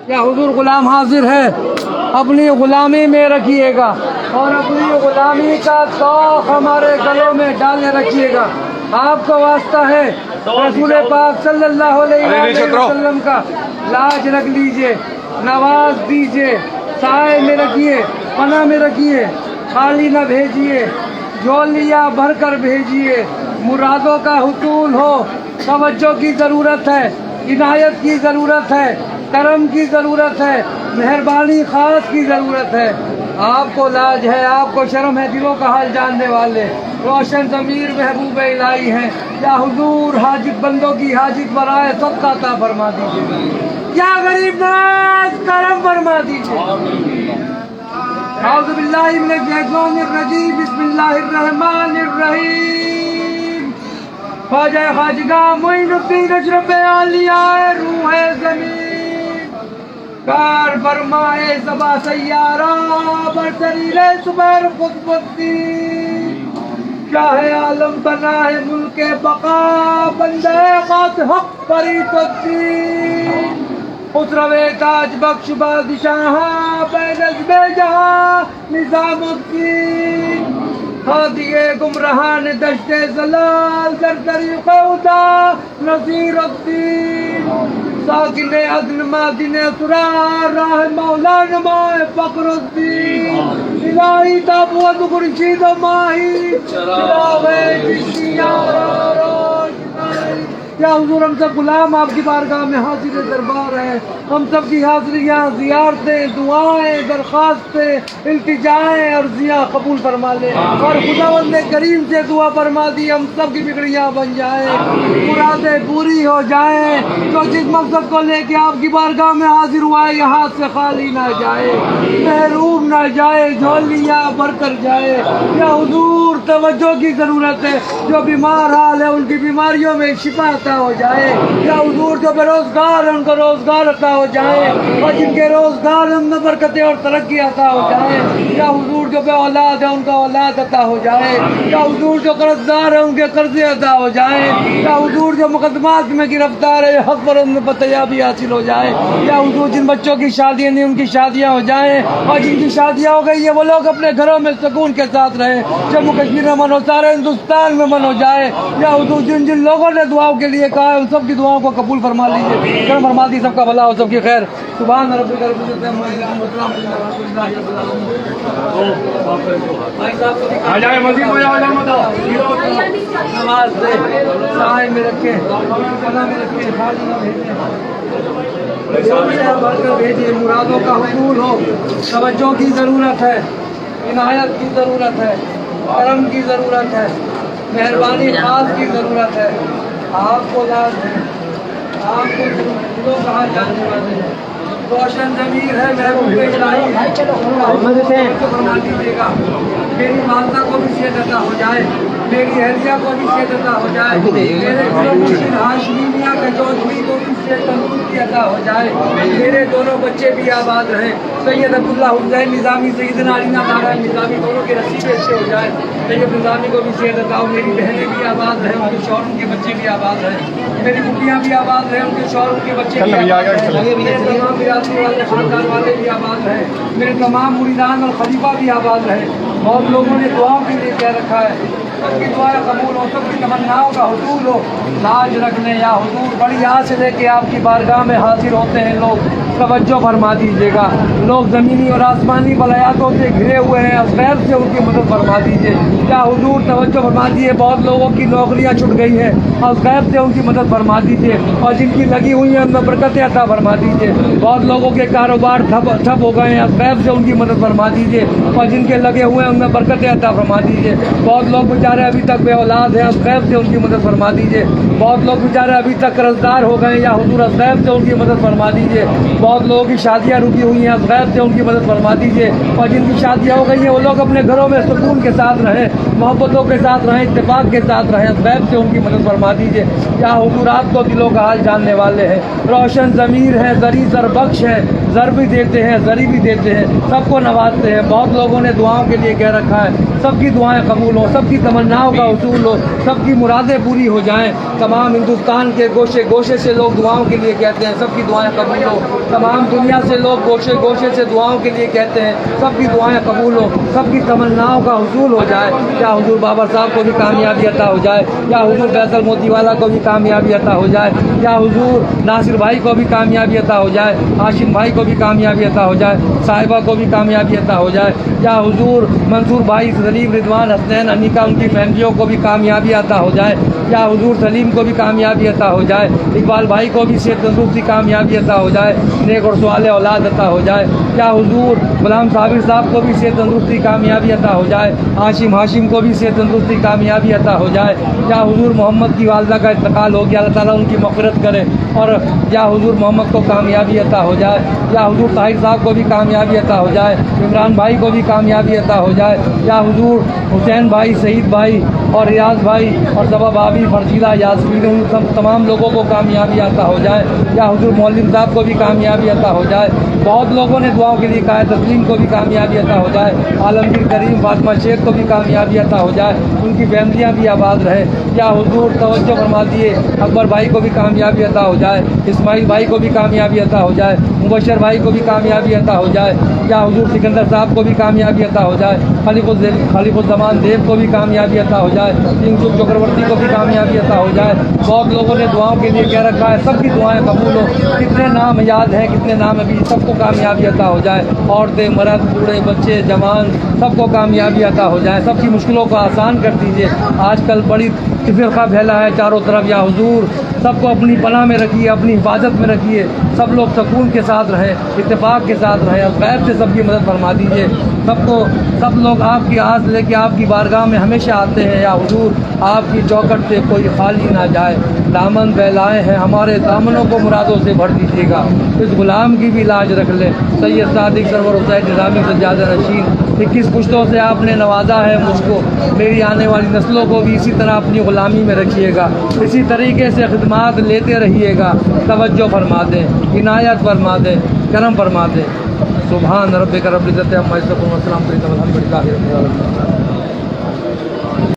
या हुजूर गुलाम हाजिर है, अपनी गुलामी में रखिएगा और अपनी गुलामी का तौक हमारे गलों में डाले रखिएगा। आपका वास्ता है, रसूल पाक सल्लल्लाहु अलैहि वसल्लम का लाज रख लीजिए, नवाज दीजिए, साए में रखिए, पना में रखिए, खाली न भेजिए, झोलियाँ भर कर भेजिए। मुरादों का हुसूल हो, तवज्जो की ज़रूरत है, इनायत की ज़रूरत है, करम की ज़रूरत है, मेहरबानी ख़ास की ज़रूरत है। आपको लाज है, आपको शर्म है, दिलों का हाल जानने वाले रोशन ज़मीर महबूब इलाही हैं। या हुजूर हाजित बंदों की हाजित बराए सबका अता फरमा दीजिए, या गरीब नवाज करम फरमा दीजिए। औज़ु बिल्लाहि मिनश शैतानिर रजीम, बिस्मिल्लाहिर रहमानिर रहीम। ख्वाजा खाजगा मोइनुद्दीन अशरफ आलिया रूह ज़मीन, कार फरमाए सबा सैयारा बरतरीले सुबर खुतबुद्दीन, शाह आलम बना है मुल्के बका, बंदे क़ात हक़ फरीदुद्दीन, खुसरवे ताज बख्श बादशाह बेनज़्मे जहां निज़ामुद्दीन, हादिए गुमराहान दश्ते ज़लाल दर तरीक़े उदा नज़ीरुद्दीन, साकिने अदन मादिने असरार राह मौला नमाए फ़ख्रुद्दीन, इलाही ताबूत खुर्शीद माही चिराग़े जिस्मियारा रोशनाई। या हुजूर हम सब गुलाम आपकी बारगाह में हाजिर दरबार है, हम सब की हाजिरियाँ, ज़ियारतें, दुआएं, दरख्वास्तें, इल्तिजाएं, अर्जियाँ कबूल फरमा ले और खुदावंद करीम से दुआ फरमा दी हम सब की बिगड़ियाँ बन जाए, मुरादें पूरी हो जाएं। तो जिस मकसद को लेके आपकी बारगाह में हाजिर हुआ है, यहाँ से खाली ना जाए, महरूम ना जाए, झोलियाँ भर कर जाए। या हुजूर तवज्जो की ज़रूरत है, जो बीमार हाल है उनकी बीमारियों में शिफा अता हो जाए। या हुजूर जो बेरोजगार है उनको रोजगार अता हो जाए और जिनके रोजगार उनमें बरकतें और तरक्की अता हो जाए। या हुजूर जो बे औलाद है उनका औलाद अता हो जाए। या हुजूर जो कर्जदार है उनके कर्जे अता हो जाए। या हुजूर जो मुकदमात में गिरफ्तार है हक पर उनमें बतयाबी हासिल हो जाए। या हुजूर जिन बच्चों की शादियाँ नहीं उनकी शादियाँ हो जाएं और जिनकी शादियाँ हो गई है वो लोग अपने घरों में सुकून के साथ रहे। जम्मू कश्मीर में मन हो, सारे हिंदुस्तान में मन हो जाए। या हुजूर जिन जिन लोगों ने दुआओं के लिए कहा है उन सब की दुआओं को कबूल फरमा लीजिए, करम फरमा दी, सबका भला हो, सबकी खैर। सुभान रब्बिका रब्बिल इज्जति अम्मा यसिफून, आ जाए मस्जिद में, आ जाए नमाज से साए में रखें, पना में रखें, खाली ना भेजें, भेजिए। मुरादों का हुसूल हो, तवज्जो की ज़रूरत है, इनायत की ज़रूरत है, करम की ज़रूरत है, मेहरबानी खास की ज़रूरत है। आपको लाज है, आपको दिलों का हाल जानने वाले हैं, रोशन ज़मीर है, महबूब इलाही है, फरमा दीजिएगा। मेरी मालदा को भी सेहत अता हो जाए, मेरी अहलिया को भी सेहत अता हो जाए, मेरे फिरोज़ हाशमी मियां के चौधरी को भी सेहत तंदुरुस्ती अता हो जाए, मेरे दोनों बच्चे भी आबाद रहें, सैयद अब्दुल्ला हुसैन निज़ामी, सैयदना अलीना नारायण निज़ामी, दोनों के नसीब अच्छे हो जाए। सैयद निज़ामी को भी सेहत अता हो, मेरी बहनें भी आबाद रहें, उनके शौहर उनके बच्चे भी आबाद रहें, मेरी बुढ़ियाँ भी आबाद रहें, उनके शौहर उनके बच्चे भी आबाद रहें, मेरे तमाम विरासत वाले खानदान वाले भी आबाद रहें, मेरे तमाम मुरीदान और खलीफा भी आबाद रहें। बहुत लोगों ने दुआओं के लिए कह रखा है, सबकी दुआएं कबूल हो, सबकी तमन्नाओं का हुसूल हो। लाज रखने या हुजूर बड़ी आस लेके आपकी बारगाह में हाजिर होते हैं लोग, तवज्जो फरमा दीजिएगा। लोग ज़मीनी और आसमानी बलायातों से घिरे हुए हैं, असगैर से उनकी मदद फरमा दीजिए। या हुजूर तवज्जो फरमा दीजिए, बहुत लोगों की नौकरियां छूट गई हैं, असगैर से उनकी मदद फरमा दीजिए और जिनकी लगी हुई हैं उनमें बरकतें अता फरमा दीजिए। बहुत लोगों के कारोबार ठप हो गए हैं, असगैर से उनकी मदद फरमा दीजिए और जिनके लगे हुए हैं उनमें बरकतें अता फरमा दीजिए। बहुत लोग बेचारे अभी तक बे औलाद हैं, असगैर से उनकी मदद फरमा दीजिए। बहुत लोग बेचारे अभी तक कर्जदार हो गए, या हुजूर असगैर से उनकी मदद फरमा दीजिए। बहुत लोगों की शादियाँ रुकी हुई हैं, असगैर से उनकी मदद फरमा दीजिए और जिनकी शादियाँ हो गई हैं वो लोग अपने घरों में सुकून के साथ रहें, मोहब्बतों के साथ रहें, इत्तेफाक के साथ रहें, असगैर से उनकी मदद फरमा दीजिए। या हुजूर आप तो दिलों का हाल जानने वाले हैं, रोशन ज़मीर हैं, ज़री ज़रबख्श हैं, ज़र भी देते हैं, ज़री भी देते हैं, सबको नवाजते हैं। बहुत लोगों ने दुआओं के लिए कह रखा है, सबकी दुआएं कबूल हो, सबकी तमन्ना तमन्नाओं का हुसूल हो, सबकी मुरादें पूरी हो जाएं। तमाम हिंदुस्तान के गोशे गोशे से लोग दुआओं के लिए कहते हैं, सबकी दुआएं कबूल हो। तमाम दुनिया से लोग गोशे गोशे से दुआओं के लिए कहते हैं, सबकी दुआएं कबूल हो, सबकी तमन्नाओं का हुसूल हो जाए। या हुजूर बाबा साहब को भी कामयाबी अता हो जाए, या हुजूर फैसल मोती वाला को भी कामयाबी अता हो जाए, या हुजूर नासिर भाई को भी कामयाबी अता हो जाए, हाशिम भाई को भी कामयाबी अता हो जाए, साहिबा को भी कामयाबी अता हो जाए। या हुजूर मंसूर भाई, सलीम, रिजवान, हसनैन, अनिका, उनकी फैमिलियों को भी कामयाबी अता हो जाए। या हुजूर सलीम को भी कामयाबी अता हो जाए, इकबाल भाई को भी सेहत तंदुरुस्ती कामयाबी अता हो जाए, नेक और सवाल औलाद अता हो जाए। या हुजूर गुलाम साबिर साहब को भी सेहत तंदुरुस्ती कामयाबी अता हो जाए, हाशिम को भी सेहत तंदुरुस्ती कामयाबी अता हो जाए। या हुजूर मोहम्मद की वालदा का इंतकाल हो गया, अल्लाह ताला उनकी मग़फ़िरत करे, और या हुजूर मोहम्मद को कामयाबी अता हो जाए। या हुजूर ताहिर साहब को भी कामयाबी अता हो जाए, इमरान भाई को भी कामयाबी अता हो जाए। या हुजूर हुसैन भाई, शहीद भाई और रियाज भाई और सबा भाभी, फरजीला, यासमीन, उन सब तमाम लोगों को कामयाबी अता हो जाए। या हुजूर मौलवी साहब को भी कामयाबी अता हो जाए। बहुत लोगों ने दुआओं के लिए कहा है, तस्लीम को भी कामयाबी अता हो जाए, आलमगीर करीम, फातिमा शेख को भी कामयाबी अता हो जाए, उनकी फैमिलियाँ भी आबाद रहे। या हुजूर तवज्जो फरमा दिए, अकबर भाई को भी कामयाबी अता हो जाए, इस्माइल भाई को भी कामयाबी अता हो जाए, मुबशर भाई को भी कामयाबी अता हो जाए। या हुजूर सिकंदर साहब को भी कामयाबी अता हो जाए, खलीफुज़्ज़मान देव को भी कामयाबी अता हो जाए, किंग चक्रवर्ती को भी कामयाबी अता हो जाए। बहुत लोगों ने दुआओं के लिए कह रखा है, सबकी दुआएं कबूल हो। कितने नाम याद हैं, कितने नाम अभी, सबको कामयाबी अता हो जाए। औरतें, मर्द, बूढ़े, बच्चे, जवान, सबको कामयाबी अता हो जाए। सबकी मुश्किलों को आसान कर दीजिए। आजकल बड़ी फ़िरका फैला है चारों तरफ। या हुजूर सबको अपनी पनाह में रखिए, अपनी हिफाजत में रखिए, सब लोग सुकून के साथ रहें, इत्तेफाक के साथ रहें, और गैब से सबकी मदद फरमा दीजिए। सब लोग आपकी आस लेके आपकी बारगाह में हमेशा आते हैं। या हुजूर आपकी चौखट से कोई खाली ना जाए। दामन फैलाए हैं हमारे दामनों को मुरादों से भर दीजिएगा। इस गुलाम की भी लाज रख ले। सैयद सादिक सरवर हुसैन निज़ामी सज्जादा रशीद, 21 पुश्तों से आपने नवाजा है मुझको, मेरी आने वाली नस्लों को भी इसी तरह अपनी ग़ुलामी में रखिएगा, इसी तरीके से खिदमात लेते रहिएगा। तवज्जो फरमा दें, इनायत फरमा दें, करम फरमा दें। सुभान रब्बिक रब्बिल इज़्ज़ति अम्मा यसिफून व सलामुन अलल मुरसलीन।